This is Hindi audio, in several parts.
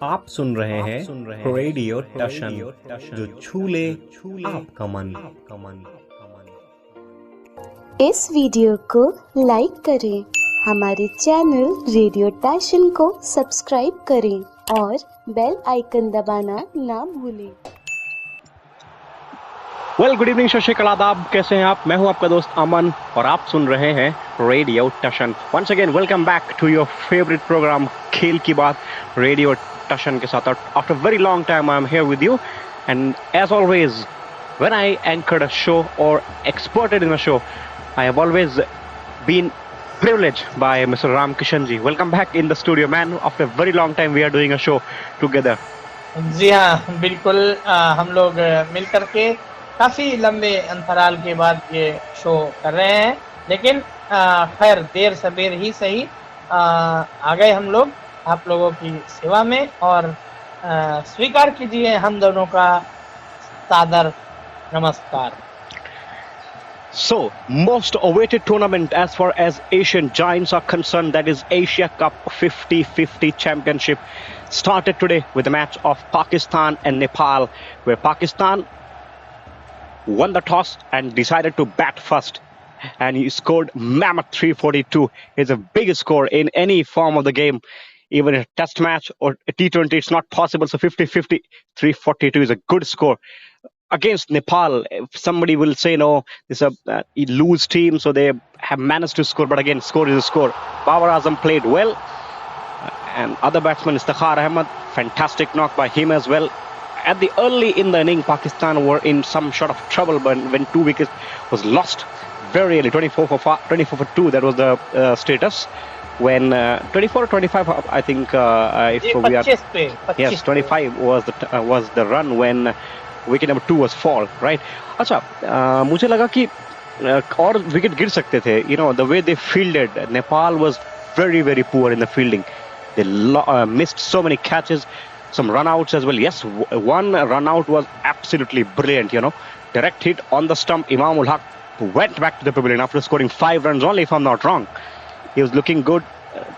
आप सुन रहे हैं रेडियो टशन, जो छू ले आपका मन। इस वीडियो को लाइक करें, हमारे चैनल रेडियो टशन को सब्सक्राइब करें और बेल आइकन दबाना ना भूलें। गुड इवनिंग, सत श्री अकाल, आदाब, कैसे हैं आप? मैं हूं आपका दोस्त अमन और आप सुन रहे हैं radio Tashan. Once again welcome back to your favourite programme खेल की बात रेडियो टशन के साथ। After very long time I am here with you and as always when I anchored a show और experted in a show, I have always been privileged by Mr. Ram Kishan ji. Welcome back in the studio, man. After a very long time, we are doing a show together. जी हाँ, बिल्कुल। हम लोग मिल करके काफी लंबे अंतराल के बाद ये शो कर रहे हैं, लेकिन खैर देर सबेर ही सही आ गए हम लोग आप लोगों की सेवा में। और स्वीकार कीजिए हम दोनों का सादर नमस्कार। So, most awaited tournament as far as Asian Giants are concerned, that is Asia Cup 50-50 Championship, started today with the match of Pakistan and Nepal, where Pakistan won the toss and decided to bat first. And he scored mammoth 342. It's a big score in any form of the game. Even a test match or a T20, it's not possible. So 50-50, 342 is a good score. Against Nepal, somebody will say, no, this is a loose team, so they have managed to score. But again, score is a score. Babar Azam played well. And other batsman, Istikhar Ahmed, fantastic knock by him as well. At the early in the inning, Pakistan were in some sort of trouble when 2 wickets was lost very early. 24 for 2, that was the status. When 24 or 25, I think, if we are... 25 Yes, 25 was the run when wicket number 2 was fall, right? अच्छा, मुझे लगा कि और विकेट गिर सकते थे. You know, the way they fielded, Nepal was very, very poor in the fielding. They missed so many catches, some run-outs as well. Yes, one run-out was absolutely brilliant, you know. Direct hit on the stump. Imam ul Haq went back to the pavilion after scoring 5 runs only, if I'm not wrong. He was looking good,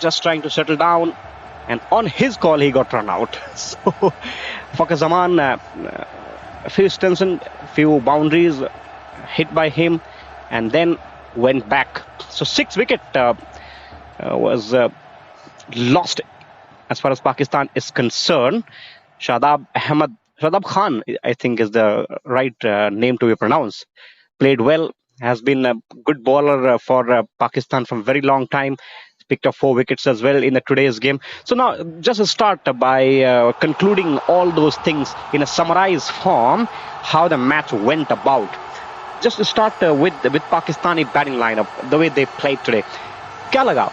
just trying to settle down. And on his call, he got run out. So, Fakhar Zaman... few Stenson, few boundaries hit by him, and then went back. So 6 wicket was lost as far as Pakistan is concerned. Shadab Khan, I think is the right name to be pronounced, played well, has been a good bowler for Pakistan from a very long time. Picked up 4 wickets as well in today's game. So now, just to start by concluding all those things in a summarized form, how the match went about. Just to start with Pakistani batting lineup, the way they played today. क्या लगा?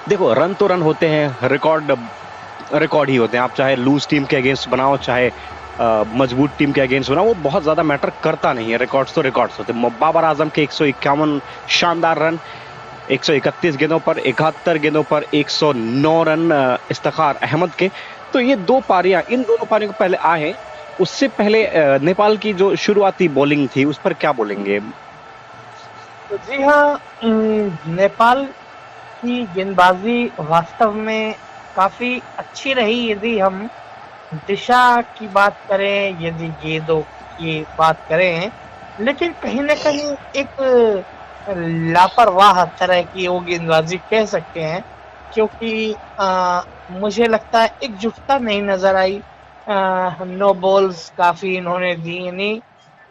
देखो, रन तो रन होते हैं, रिकॉर्ड ही होते हैं. आप चाहे लूज टीम के अगेंस्ट बनाओ, चाहे मजबूत टीम के अगेंस्ट बनाओ, वो बहुत ज्यादा मैटर करता नहीं है. रिकॉर्ड्स तो रिकॉर्ड्स होते हैं. बाबर आजम के 151 शानदार रन, 131 गेंदों पर 71 गेंदों पर 109 रन इफ्तिखार अहमद के. तो ये इन दोनों पारियों को पहले आए. उससे पहले नेपाल की जो शुरुआती बॉलिंग थी, उस पर क्या बोलेंगे? तो जी हाँ, नेपाल की गेंदबाजी वास्तव में काफी अच्छी रही. यदि हम दिशा की बात करें, यदि गेंदों की बात करें, लेकिन कहीं ना कहीं एक लापरवाह तरह की वो गेंदबाजी कह सकते हैं, क्योंकि मुझे लगता है एकजुटता नहीं नजर आई. नो बॉल्स काफी इन्होंने दी, नहीं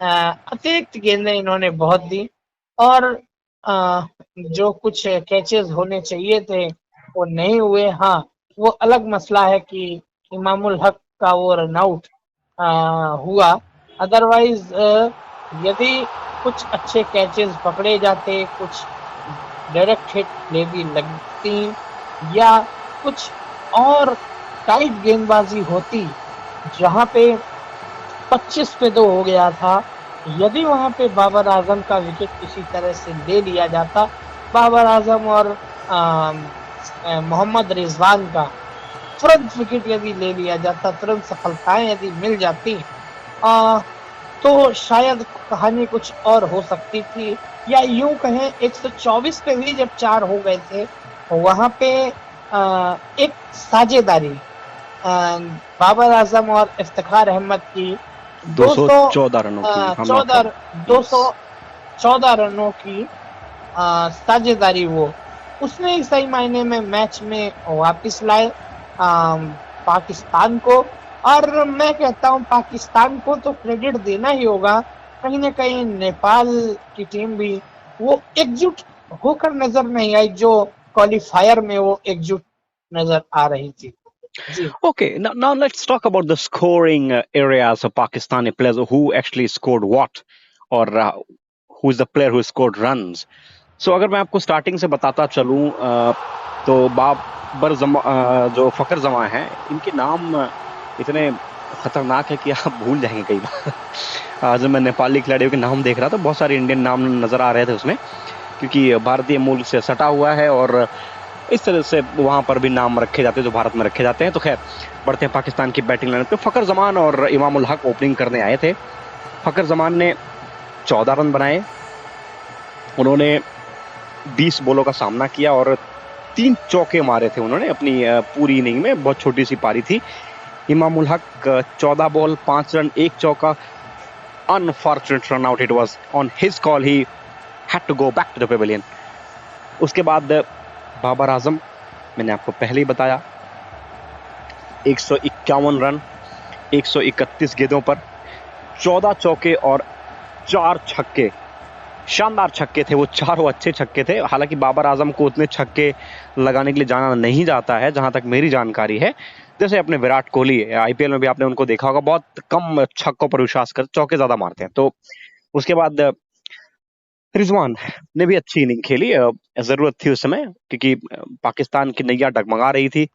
अतिरिक्त गेंदें इन्होंने बहुत दी, और जो कुछ कैचेस होने चाहिए थे वो नहीं हुए. हाँ, वो अलग मसला है कि इमामुल हक का वो रन आउट हुआ. अदरवाइज यदि कुछ अच्छे कैचेस पकड़े जाते, कुछ डायरेक्ट हिट ले भी लगती, या कुछ और टाइट गेंदबाजी होती जहां पे 25 पे 2 हो गया था, यदि वहां पे बाबर आजम का विकेट किसी तरह से ले लिया जाता, बाबर आजम और मोहम्मद रिजवान का तुरंत विकेट यदि ले लिया जाता, तुरंत सफलताएं यदि मिल जाती, तो शायद कहानी कुछ और हो सकती थी. या यूं कहें 124 पे भी जब 4 हो गए थे, वहां पे एक साझेदारी बाबर आजम और इफ्तिखार अहमद की 214 रनों की हम 14 214 रनों की साझेदारी उसने ही सही मायने में मैच में वापस लाए पाकिस्तान को। और मैं कहता हूं पाकिस्तान को तो क्रेडिट देना ही होगा, कहीं ना कहीं नेपाल की टीम भी वो एकजुट होकर नजर नहीं आई जो क्वालिफायर में वो एकजुट नजर आ रही थी। जी Okay, now let's talk about the scoring areas of Pakistani players who actually scored what, or who is the player who scored runs. So अगर मैं आपको स्टार्टिंग से बताता चलूं तो जो फकर जमा है, इनके नाम इतने खतरनाक है कि आप भूल जाएंगे कई बार। आज मैं नेपाली खिलाड़ियों के नाम देख रहा था, बहुत सारे इंडियन नाम नजर आ रहे थे उसमें, क्योंकि भारतीय मूल से सटा हुआ है और इस तरह से वहां पर भी नाम रखे जाते हैं जो भारत में रखे जाते हैं। तो खैर बढ़ते हैं पाकिस्तान की बैटिंग लाइन पे। फकर जमान और इमाम उल हक ओपनिंग करने आए थे। फकर जमान ने 14 रन बनाए, उन्होंने 20 बॉलों का सामना किया और 3 चौके मारे थे उन्होंने अपनी पूरी इनिंग में, बहुत छोटी सी पारी थी। इमाम उल हक 14 बॉल 5 रन 1 चौका, unfortunate run out, it was on his call, he had to go back to the pavilion. उसके बाद बाबर आजम, मैंने आपको पहले ही बताया, 151 रन 131 गेंदों पर, 14 चौके और 4 छक्के, शानदार छक्के थे वो, चारों अच्छे छक्के थे। हालांकि बाबर आजम को उतने छक्के लगाने के लिए जाना नहीं जाता है जहां तक मेरी जानकारी है, जैसे अपने विराट कोहली, आईपीएल में भी आपने उनको देखा होगा, बहुत कम छक्कों पर विश्वास कर, चौके ज्यादा मारते हैं। तो उसके बाद रिजवान ने भी अच्छी इनिंग खेली, जरूरत थी उस समय क्योंकि पाकिस्तान की नैया डगमगा रही थी।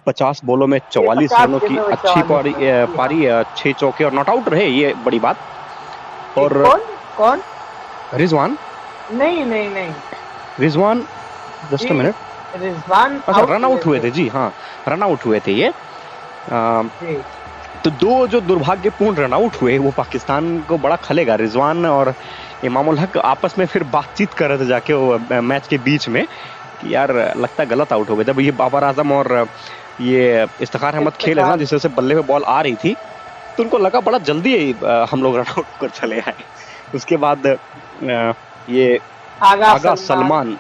50 बॉलों में 44 रनों की अच्छी पारी, 6 चौके और नॉट आउट रहे, ये बड़ी बात। और कौन रिजवान नहीं Rizwan, just a minute, Rizwan अच्छा रन आउट हुए थे जी, हाँ रन आउट हुए थे ये। तो 2 जो दुर्भाग्यपूर्ण रन आउट हुए वो पाकिस्तान को बड़ा खलेगा। रिजवान और इमाम उल हक आपस में फिर बातचीत कर रहे थे जाके वो मैच के बीच में कि यार लगता है गलत आउट हो गए। जब ये बाबर आजम और ये इफ्तिखार अहमद खेल है ना, जिससे से बल्ले पे बॉल आ रही थी, तो उनको लगा बड़ा जल्दी हम लोग रन आउट कर चले आए। उसके बाद ये आगा सलमान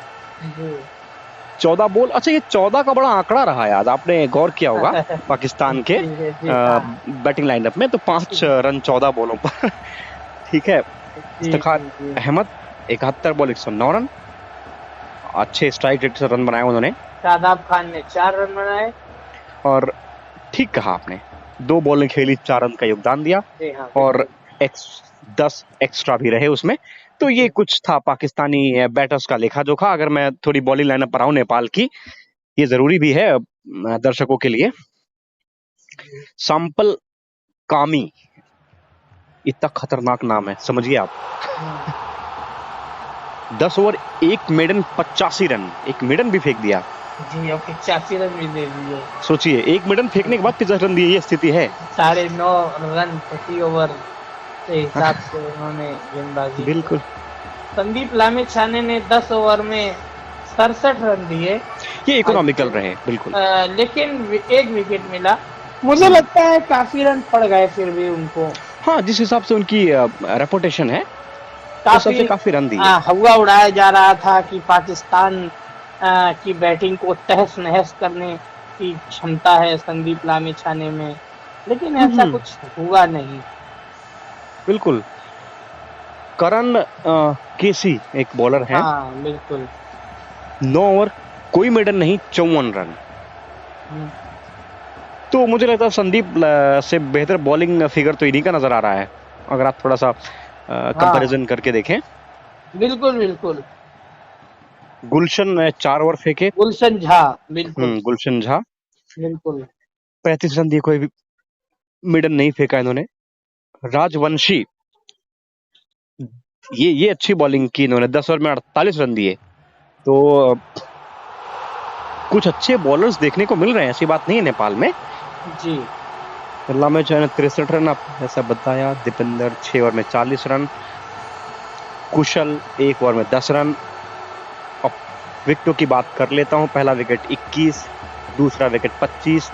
14 बॉल, अच्छा ये 14 का बड़ा आंकड़ा रहा है आज, आपने गौर किया होगा पाकिस्तान के बैटिंग लाइनअप में, तो 5 रन 14 बॉलों पर। ठीक है, इफ्तिखार अहमद 71 बॉल 109 रन, अच्छे स्ट्राइक रेट से रन बनाए उन्होंने। शादाब खान ने 4 रन बनाए, और ठीक कहा आपने, 2 बॉलें खेली, 4 रन का योगदान दिया, और 10 एक्स्ट्रा भी रहे उसमें। तो ये कुछ था पाकिस्तानी बैटर्स का लेखा जोखा। अगर मैं थोड़ी बॉलिंग लाइनअप पर आऊं नेपाल की, ये जरूरी भी है दर्शकों के लिए। सैंपल कामी, इतना खतरनाक नाम है, समझिए आप। 10 ओवर 1 मेडन 85 रन, एक मेडन भी फेंक दिया जी, और 85 रन भी दे दिए। सोचिए, एक मेडन फेंकने के बाद 50 रन दिए, ये स्थिति है। 9.5 रन प्रति ओवर के हिसाब से उन्होंने गेंदबाजी। बिल्कुल। संदीप लामिछाने ने 10 ओवर में 67 रन दिए, ये इकोनॉमिकल रहे बिल्कुल, लेकिन 1 विकेट मिला। मुझे लगता है काफी रन पड़ गए फिर भी उनको। हाँ, जिस हिसाब से उनकी रेपुटेशन है, काफी रन दिए। हवा उड़ाया जा रहा था कि पाकिस्तान की बैटिंग को तहस नहस करने की क्षमता है संदीप लामिछाने में, लेकिन ऐसा कुछ हुआ नहीं। बिल्कुल। करण केसी एक बॉलर है, हाँ बिल्कुल, 9 ओवर कोई मेडन नहीं, 54 रन। तो मुझे लगता है संदीप से बेहतर बॉलिंग फिगर तो इन्हीं का नजर आ रहा है, अगर आप थोड़ा सा कंपैरिजन करके देखें। बिल्कुल। गुलशन 4 ओवर फेंके, गुलशन झा, बिल्कुल गुलशन झा, बिल्कुल 35 रन दिए, कोई भी मिडन नहीं फेंका इन्होंने। राजवंशी, ये अच्छी बॉलिंग की इन्होंने, 10 ओवर में 48 रन दिए। तो कुछ अच्छे बॉलर्स देखने को मिल रहे हैं, ऐसी बात नहीं है नेपाल में जी। में 63 रन, आप ऐसा बताया। दीपेंद्र 6 ओवर में 40 रन, कुशल 1 ओवर में 10 रन। अब विकेटों की बात कर लेता हूं, पहला विकेट 21, दूसरा विकेट 25,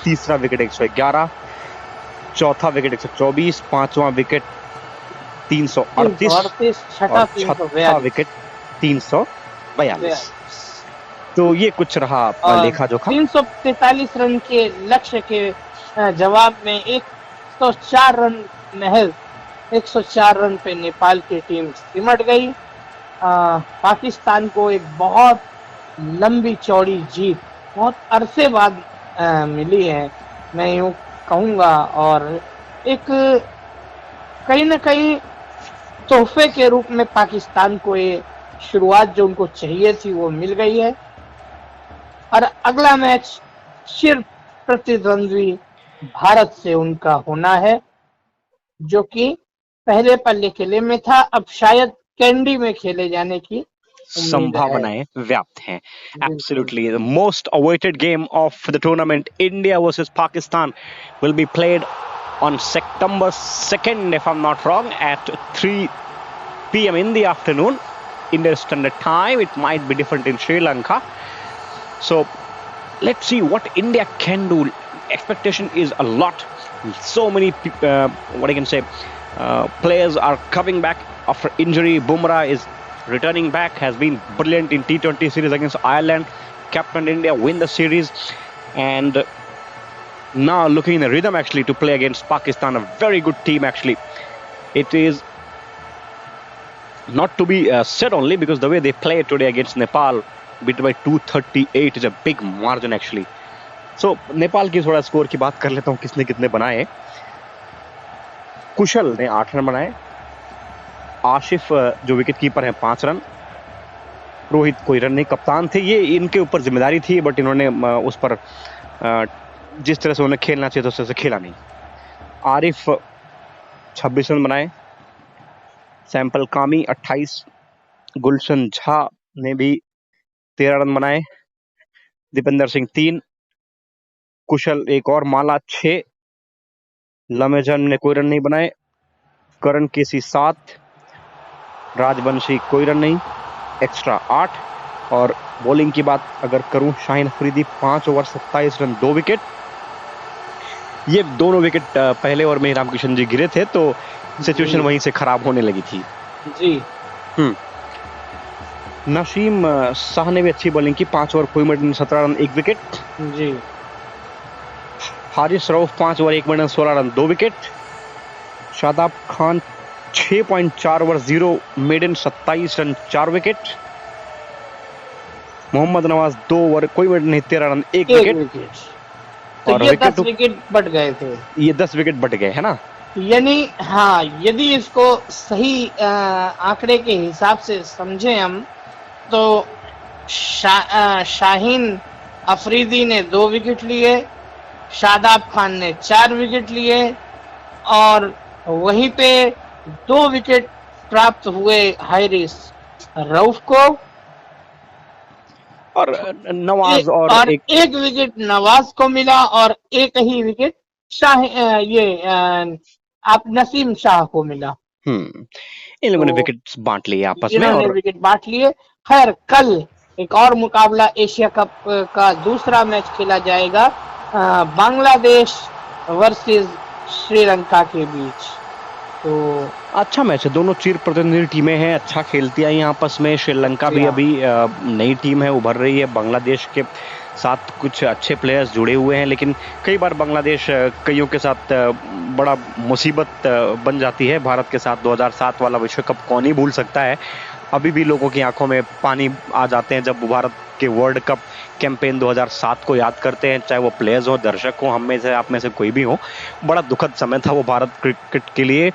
तीसरा विकेट 111, चौथा विकेट 124, पांचवा विकेट 338 छठा और छठा विकेट 342। तो ये कुछ रहा लेखा जोखा। 343 रन के लक्ष्य के जवाब में 104 रन महज 104 रन पे नेपाल की टीम सिमट गई। पाकिस्तान को एक बहुत लंबी चौड़ी जीत बहुत अरसे बाद मिली है, मैं यूँ कहूँगा, और एक कहीं न कहीं तोहफे के रूप में पाकिस्तान को ये शुरुआत जो उनको चाहिए थी वो मिल गई है। और अगला मैच सिर्फ प्रतिद्वंद्वी भारत से उनका होना है, जो कि पहले पल्ले किले में था, अब शायद कैंडी में खेले जाने की संभावनाएं व्याप्त हैं। Absolutely, the most awaited game of the tournament, India versus Pakistan, will be played on September 2nd, if I'm not wrong, at 3 p.m. in the afternoon, Indian Standard Time. It might be different in Sri Lanka. So let's see what India can do. Expectation is a lot. So many what I can say, players are coming back after injury. Bumrah is returning back, has been brilliant in T20 series against Ireland, captained India, win the series, and now looking in the rhythm actually to play against Pakistan, a very good team actually. It is not to be said only because the way they played today against Nepal, beat by 238 is a big margin actually. So Nepal की थोड़ा स्कोर की बात कर लेता हूँ, किसने कितने बनाए। कुशल ने 8 रन बनाए, आशिफ जो विकेट कीपर हैं 5 रन, रोहित कोई रन नहीं, कप्तान थे, ये इनके ऊपर जिम्मेदारी थी बट इन्होंने उस पर जिस तरह से उन्हें खेलना चाहिए था उस तरह से खेला नहीं। आरिफ 26 रन बनाए, सैंपल कामी 28, गुलशन झा ने भी 13 रन बनाए, दीपेंद्र सिंह 3, कुशल एक और, माला 6, लमेजन ने कोई रन नहीं बनाए, करण केसी 7, राजवंशी कोई रन नहीं, एक्स्ट्रा 8। और बॉलिंग की बात अगर करूं, Shaheen Afridi 5 over 27 run 2 wicket. ये दोनों विकेट पहले ओवर में रामकिशन जी गिरे थे तो सिचुएशन वहीं से खराब होने लगी थी जी। नसीम शाह ने भी अच्छी बॉलिंग की, 5 ओवर कोई मिनट 17 रन 1 विकेट जी। Haris Rauf 5 over 1 minute 16 run 2 wicket. Shadab Khan 6.4 over 0 maiden 27 run 4 wicket. Mohammad Nawaz 2 over कोई मिनट नहीं 13 रन 1 विकेट। तो और ये 10 विकेट बट गए थे, ये 10 विकेट बट गए है ना। यानी हाँ, यदि इसको सही आंकड़े के हिसाब से समझे हम तो शाहीन अफरीदी ने 2 विकेट लिए, शादाब खान ने 4 विकेट लिए और वहीं पे 2 विकेट प्राप्त हुए हारिस रऊफ को और नवाज और एक विकेट नवाज को मिला और एक ही विकेट आप नसीम शाह को मिला। इन लोगों ने विकेट बांट लिए आपस में और विकेट बांट लिए। खैर, कल एक और मुकाबला एशिया कप का दूसरा मैच खेला जाएगा बांग्लादेश वर्सेस श्रीलंका के बीच। तो अच्छा मैच है, दोनों चिर प्रतिनिधि टीमें हैं, अच्छा खेलती आई आपस में। श्रीलंका भी अभी नई टीम है, उभर रही है। बांग्लादेश के साथ कुछ अच्छे प्लेयर्स जुड़े हुए हैं, लेकिन कई बार बांग्लादेश कईयों के साथ बड़ा मुसीबत बन जाती है। भारत के साथ 2007 वाला विश्व कप कौन ही भूल सकता है। अभी भी लोगों की आंखों में पानी आ जाते हैं जब भारत के वर्ल्ड कप कैंपेन 2007 को याद करते हैं, चाहे वो प्लेयर्स हो, दर्शक हो, हम में से आप में से कोई भी हो। बड़ा दुखद समय था वो भारत क्रिकेट के लिए,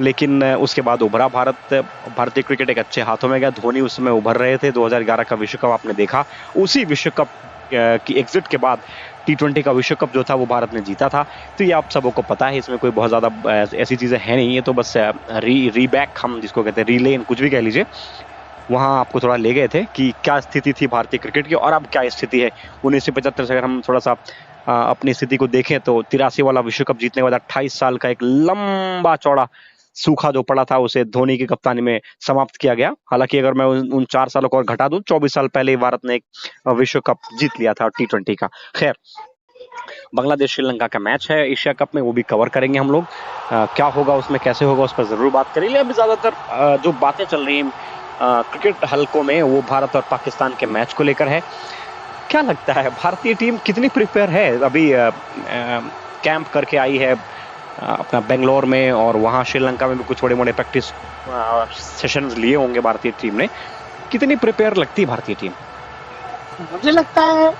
लेकिन उसके बाद उभरा भारतीय क्रिकेट एक अच्छे हाथों में गया। धोनी उस समय उभर रहे थे। 2011 का विश्व कप आपने देखा, उसी विश्व कप की एग्जिट के बाद T20 का विश्व कप जो था वो भारत ने जीता था। तो ये आप सबको पता है, इसमें कोई बहुत ज़्यादा ऐसी चीज़ें हैं नहीं। ये तो बस रीबैक हम जिसको कहते हैं, रीलेन, कुछ भी कह लीजिए, वहाँ आपको थोड़ा ले गए थे कि क्या स्थिति थी भारतीय क्रिकेट की और अब क्या स्थिति है। 1975 से अगर हम थोड़ा सा अपनी स्थिति को देखें तो 83 वाला विश्व कप जीतने के बाद 28 साल का एक लंबा चौड़ा सूखा जो पड़ा था उसे धोनी की कप्तानी में समाप्त किया गया। हालांकि अगर मैं उन 4 सालों को और घटा दूं, 24 साल पहले ही भारत ने एक विश्व कप जीत लिया था T20 का। खैर, बांग्लादेश श्रीलंका का मैच है एशिया कप में, वो भी कवर करेंगे हम लोग। क्या होगा उसमें, कैसे होगा, उस पर जरूर बात करेंगे। अभी ज्यादातर जो बातें चल रही हैं क्रिकेट हलकों में वो भारत और पाकिस्तान के मैच को लेकर है। क्या लगता है भारतीय टीम कितनी प्रिपेयर है? अभी कैंप करके आई है अपना बेंगलोर में, और वहां श्रीलंका में भी कुछ बड़े बड़े प्रैक्टिस सेशंस लिए होंगे भारतीय टीम ने। कितनी प्रिपेयर लगती है भारतीय टीम? मुझे लगता है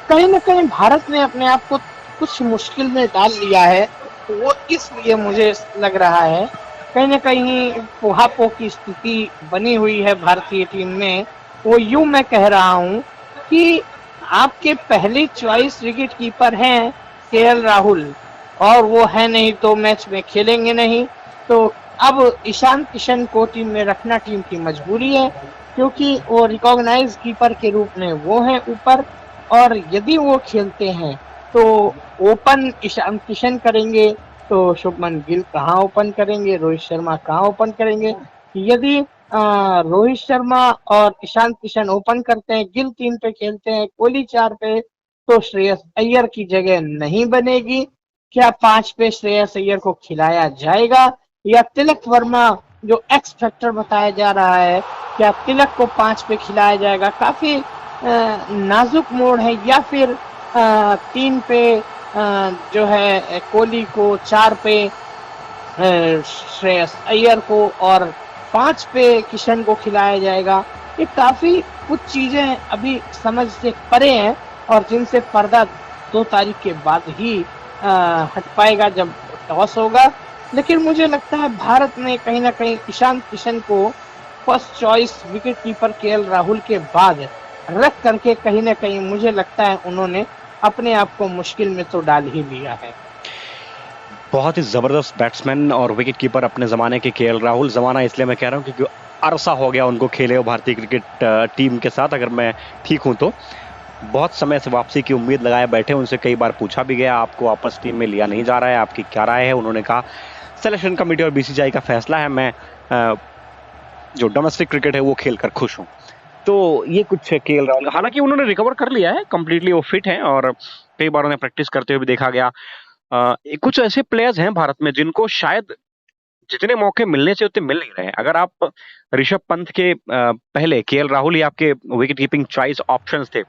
कहीं ना कहीं भारत ने अपने आप को कुछ मुश्किल में डाल लिया है। वो इसलिए मुझे लग रहा है कहीं ना कहीं पोहापो की स्थिति बनी हुई है भारतीय टीम में। वो यूं मैं कह रहा हूं कि आपके पहली चॉइस विकेट कीपर हैं केएल राहुल, और वो है नहीं तो मैच में खेलेंगे नहीं। तो अब ईशान किशन को टीम में रखना टीम की मजबूरी है, क्योंकि वो रिकॉग्नाइज कीपर के रूप में वो हैं ऊपर। और यदि वो खेलते हैं तो ओपन ईशान किशन करेंगे, तो शुभमन गिल कहाँ ओपन करेंगे, रोहित शर्मा कहाँ ओपन करेंगे। यदि रोहित शर्मा और ईशान किशन ओपन करते हैं, गिल 3 पे खेलते हैं, कोहली 4 पे, तो श्रेयस अय्यर की जगह नहीं बनेगी। क्या 5 पे श्रेयस अय्यर को खिलाया जाएगा, या तिलक वर्मा जो एक्स फैक्टर बताया जा रहा है, क्या तिलक को 5 पे खिलाया जाएगा? काफी नाजुक मोड़ है। या फिर 3 पे जो है कोहली को, 4 पे श्रेयस अय्यर को, और 5 पे किशन को खिलाया जाएगा। ये काफी कुछ चीजें अभी समझ से परे हैं, और जिनसे पर्दा 2 तारीख के बाद ही हट पाएगा जब टॉस होगा। लेकिन मुझे लगता है भारत ने कहीं ना कहीं ईशान किशन को first choice wicket keeper KL Rahul के बाद रख करके कहीं ना कहीं मुझे लगता है उन्होंने अपने आप को मुश्किल में तो डाल ही लिया है। बहुत ही जबरदस्त बैट्समैन और विकेट कीपर अपने जमाने के केएल राहुल। जमाना इसलिए मैं कह रहा हूँ क्योंकि अरसा हो गया उनको खेले हो भारतीय क्रिकेट टीम के साथ, अगर मैं ठीक हूँ तो। बहुत समय से वापसी की उम्मीद लगाए बैठे। उनसे कई बार पूछा भी गया आपको वापस टीम में लिया नहीं जा रहा है, आपकी क्या राय है? उन्होंने कहा सिलेक्शन कमेटी और बीसीसीआई का फैसला है, मैं जो डोमेस्टिक क्रिकेट है वो खेलकर खुश हूँ। तो ये कुछ केएल राहुल। हालांकि उन्होंने रिकवर कर लिया है कंप्लीटली, वो फिट हैं और कई बार उन्हें प्रैक्टिस करते हुए भी देखा गया। कुछ ऐसे प्लेयर्स हैं भारत में जिनको शायद जितने मौके मिलने से उतने मिल नहीं रहे हैं। अगर आप ऋषभ पंत के पहले केएल राहुल ही आपके विकेट कीपिंग चॉइस ऑप्शंस थे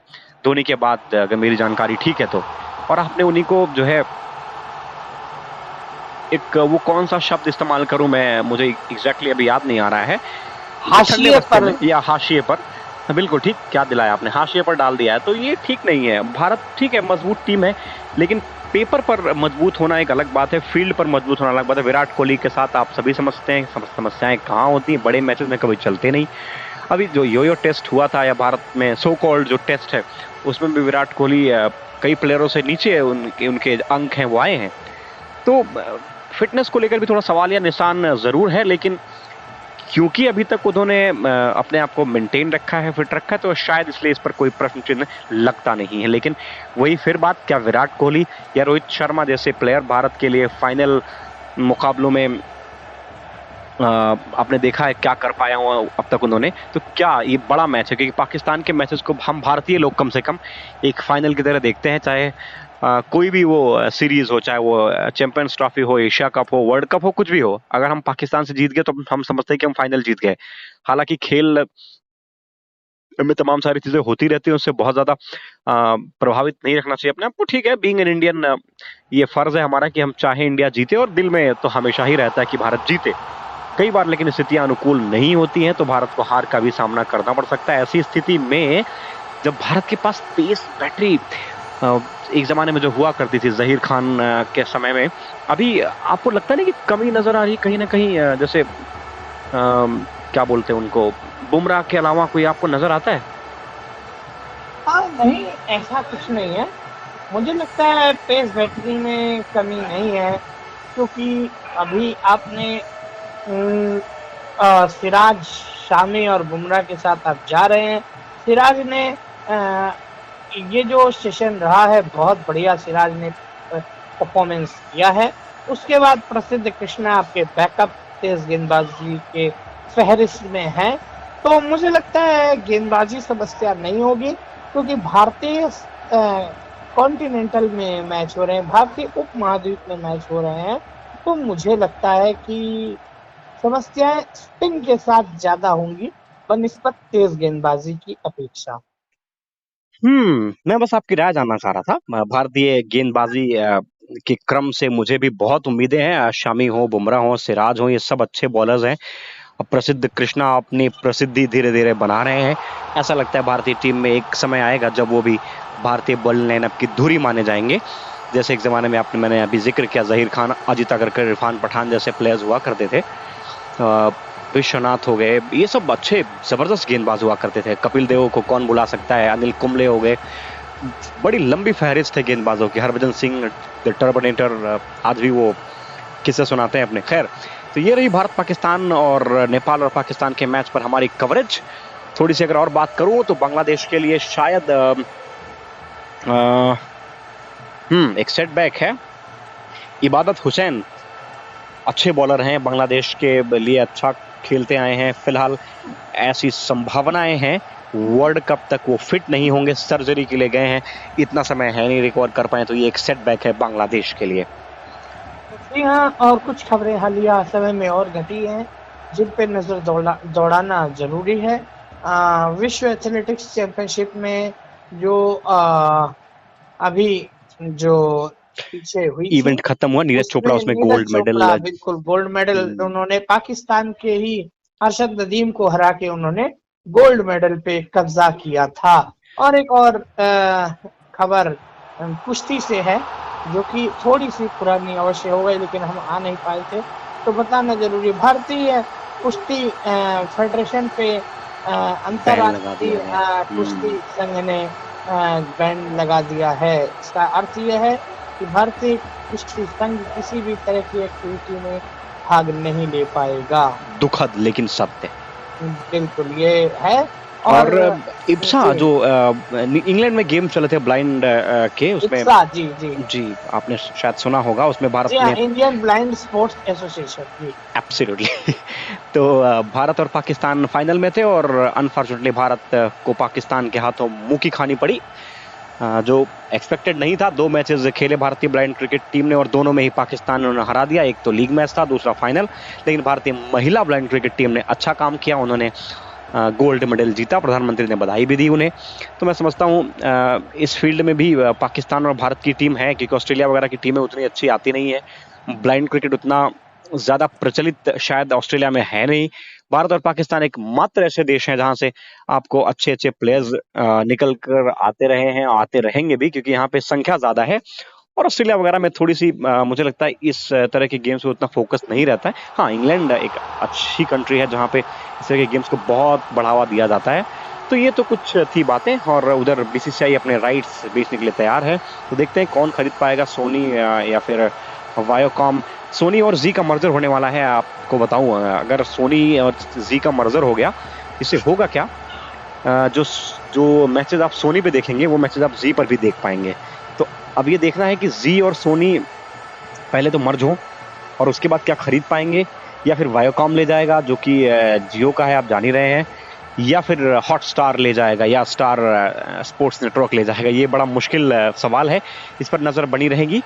धोनी के बाद, अगर मेरी जानकारी ठीक है तो, और आपने उन्हीं को जो है एक वो कौन सा शब्द इस्तेमाल करूं मैं, मुझे एग्जैक्टली अभी याद नहीं आ रहा है, हाशिए पर या हाशिए पर, बिल्कुल ठीक क्या दिलाया आपने, हाशिए पर डाल दिया है। तो ये ठीक नहीं है। भारत ठीक है मजबूत टीम है, लेकिन पेपर पर मजबूत होना एक अलग बात है, फील्ड पर मजबूत होना अलग बात है। विराट कोहली के साथ आप सभी समझते हैं समस्याएं कहाँ होती हैं, बड़े मैचेस में कभी चलते नहीं। अभी जो यो टेस्ट हुआ था या भारत में सो कॉल्ड जो टेस्ट है, उसमें भी विराट कोहली कई प्लेयरों से नीचे उनके अंक हैं वो आए हैं। तो फिटनेस को लेकर भी थोड़ा सवाल या निशान जरूर है, लेकिन क्योंकि अभी तक उन्होंने अपने आप को मेंटेन रखा है, फिट रखा है, तो शायद इसलिए इस पर कोई प्रश्न चिन्ह लगता नहीं है। लेकिन वही फिर बात, क्या विराट कोहली या रोहित शर्मा जैसे प्लेयर भारत के लिए फाइनल मुकाबलों में आपने देखा है क्या कर पाया हुआ अब तक उन्होंने? तो क्या ये बड़ा मैच है? क्योंकि पाकिस्तान के मैचेस को हम भारतीय लोग कम से कम एक फाइनल की तरह देखते हैं, चाहे कोई भी वो सीरीज हो, चाहे वो चैंपियंस ट्रॉफी हो, एशिया कप हो, वर्ल्ड कप हो, कुछ भी हो। अगर हम पाकिस्तान से जीत गए तो हम समझते हैं कि हम फाइनल जीत गए। हालांकि खेल में तमाम सारी चीजें होती रहती हैं, उससे बहुत ज्यादा प्रभावित नहीं रखना चाहिए अपने आप को। ठीक है, बीइंग एन इंडियन ये फर्ज है हमारा कि हम चाहे इंडिया जीते, और दिल में तो हमेशा ही रहता है कि भारत जीते। कई बार लेकिन स्थितियां अनुकूल नहीं होती हैं तो भारत को हार का भी सामना करना पड़ सकता है। ऐसी स्थिति में जब भारत के पास तेज बैटरी एक जमाने में जो हुआ करती थी जहीर खान के समय में, अभी आपको लगता नहीं कि कमी नजर आ रही कहीं ना कहीं? जैसे क्या बोलते हैं उनको, बुमराह के अलावा कोई आपको नजर आता है? नहीं, ऐसा कुछ नहीं है। मुझे लगता है पेस बैटरी में कमी नहीं है, क्योंकि अभी आपने सिराज, शामी और बुमराह के साथ आप जा रहे हैं। सिराज ने ये जो सेशन रहा है बहुत बढ़िया सिराज ने परफॉर्मेंस किया है, उसके बाद प्रसिद्ध कृष्णा आपके बैकअप तेज गेंदबाजी के फहरिस्त में है। तो मुझे लगता है गेंदबाजी समस्या नहीं होगी, क्योंकि भारतीय कॉन्टिनेंटल में मैच हो रहे हैं, भारतीय उपमहाद्वीप में मैच हो रहे हैं। तो मुझे लगता है कि समस्याएं स्पिन के साथ ज्यादा होंगी बनिस्बत तेज गेंदबाजी की अपेक्षा। मैं बस आपकी राय जानना चाह रहा था। भारतीय गेंदबाजी के क्रम से मुझे भी बहुत उम्मीदें हैं। शामी हो, बुमराह हो, सिराज हो, ये सब अच्छे बॉलर्स हैं। प्रसिद्ध कृष्णा अपनी प्रसिद्धि धीरे धीरे बना रहे हैं। ऐसा लगता है भारतीय टीम में एक समय आएगा जब वो भी भारतीय बॉलिंग लाइनअप की धुरी माने जाएंगे। जैसे एक जमाने में मैंने अभी जिक्र किया, जहीर खान, अजित अगरकर, इरफान पठान जैसे प्लेयर्स हुआ करते थे। विश्वनाथ हो गए, ये सब अच्छे जबरदस्त गेंदबाज हुआ करते थे। कपिल देव को कौन भुला सकता है, अनिल कुंबले हो गए, बड़ी लंबी फहरिस्त है गेंदबाजों की। हरभजन सिंह द टर्मिनेटर, आज भी वो किस्से सुनाते हैं अपने। खैर, तो ये रही भारत पाकिस्तान और नेपाल और पाकिस्तान के मैच पर हमारी कवरेज। थोड़ी सी अगर और बात करूं तो बांग्लादेश के लिए शायद एक सेटबैक है। इबादत हुसैन अच्छे बॉलर हैं, बांग्लादेश के लिए अच्छा खेलते आए हैं। फिलहाल ऐसी संभावनाएं हैं वर्ल्ड कप तक वो फिट नहीं होंगे, सर्जरी के लिए गए हैं, इतना समय है नहीं रिकवर कर पाए, तो ये एक सेटबैक है बांग्लादेश के लिए। जी हाँ, और कुछ खबरें हालिया समय में और घटी हैं जिन पे नजर दौड़ाना जरूरी है। विश्व एथलेटिक्स चैंपियनशिप में जो अभी जो पीछे हुई इवेंट खत्म हुआ, नीरज चोपड़ा उसमें गोल्ड मेडल, बिल्कुल गोल्ड मेडल उन्होंने पाकिस्तान के ही अरशद नदीम को हरा के उन्होंने गोल्ड मेडल पे कब्जा किया था। और एक और खबर कुश्ती से है, जो कि थोड़ी सी पुरानी अवश्य हो गई, लेकिन हम आ नहीं पाए थे तो बताना जरूरी। भारतीय कुश्ती फेडरेशन पे अंतर्राष्ट्रीय कुश्ती संघ ने बैन लगा दिया है। इसका अर्थ यह है कि भारतीय कुश्ती संघ किसी भी तरह की एक्टिविटी में भाग नहीं ले पाएगा। दुखद लेकिन सत्य, बिल्कुल ये है। और इप्सा जो इंग्लैंड में गेम चले थे ब्लाइंड के, उसमें इप्सा, जी जी जी आपने शायद सुना होगा, उसमें भारत ने, Indian blind sports association, absolutely तो भारत और पाकिस्तान फाइनल में थे और अनफॉर्चुनेटली भारत को पाकिस्तान के हाथों मुंह की खानी पड़ी, जो एक्सपेक्टेड नहीं था। 2 मैचेस खेले भारतीय ब्लाइंड क्रिकेट टीम ने और दोनों में ही पाकिस्तान ने हरा दिया। एक तो लीग मैच था, दूसरा फाइनल। लेकिन भारतीय महिला ब्लाइंड क्रिकेट टीम ने अच्छा काम किया, उन्होंने गोल्ड मेडल जीता, प्रधानमंत्री ने बधाई भी दी उन्हें। तो मैं समझता हूँ इस फील्ड में भी पाकिस्तान और भारत की टीम है, क्योंकि ऑस्ट्रेलिया वगैरह की टीमें उतनी अच्छी आती नहीं है। ब्लाइंड क्रिकेट उतना ज़्यादा प्रचलित शायद ऑस्ट्रेलिया में है नहीं। भारत और पाकिस्तान एक मात्र ऐसे देश हैं जहां से आपको अच्छे अच्छे प्लेयर्स निकल कर आते रहे हैं, आते रहेंगे भी, क्योंकि यहाँ पे संख्या ज़्यादा है। और ऑस्ट्रेलिया वगैरह में थोड़ी सी मुझे लगता है इस तरह के गेम्स में उतना फोकस नहीं रहता है। हाँ, इंग्लैंड एक अच्छी कंट्री है जहाँ पे इस तरह के गेम्स को बहुत बढ़ावा दिया जाता है। तो ये तो कुछ थी बातें, और उधर बीसीसीआई अपने राइट्स बेचने के लिए तैयार है। तो देखते हैं कौन खरीद पाएगा, सोनी या फिर वायोकॉम। सोनी और जी का मर्जर होने वाला है। आपको बताऊं, अगर सोनी और जी का मर्जर हो गया, इससे होगा क्या, जो मैचेस आप सोनी पे देखेंगे वो मैचेस आप जी पर भी देख पाएंगे। तो अब ये देखना है कि जी और सोनी पहले तो मर्ज हो और उसके बाद क्या खरीद पाएंगे, या फिर वायोकॉम ले जाएगा जो कि जियो का है, आप जान ही रहे हैं, या फिर हॉटस्टार ले जाएगा या स्टार स्पोर्ट्स नेटवर्क ले जाएगा। ये बड़ा मुश्किल सवाल है, इस पर नजर बनी रहेगी।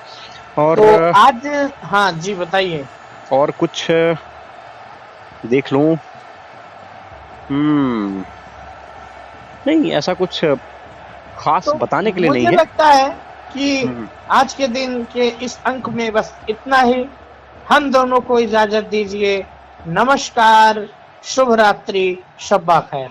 और तो आज, हाँ जी बताइए, और कुछ देख लूं। नहीं, ऐसा कुछ खास तो बताने के लिए नहीं है। मुझे लगता है कि आज के दिन के इस अंक में बस इतना ही। हम दोनों को इजाजत दीजिए। नमस्कार, शुभ रात्रि, शब्बा खैर।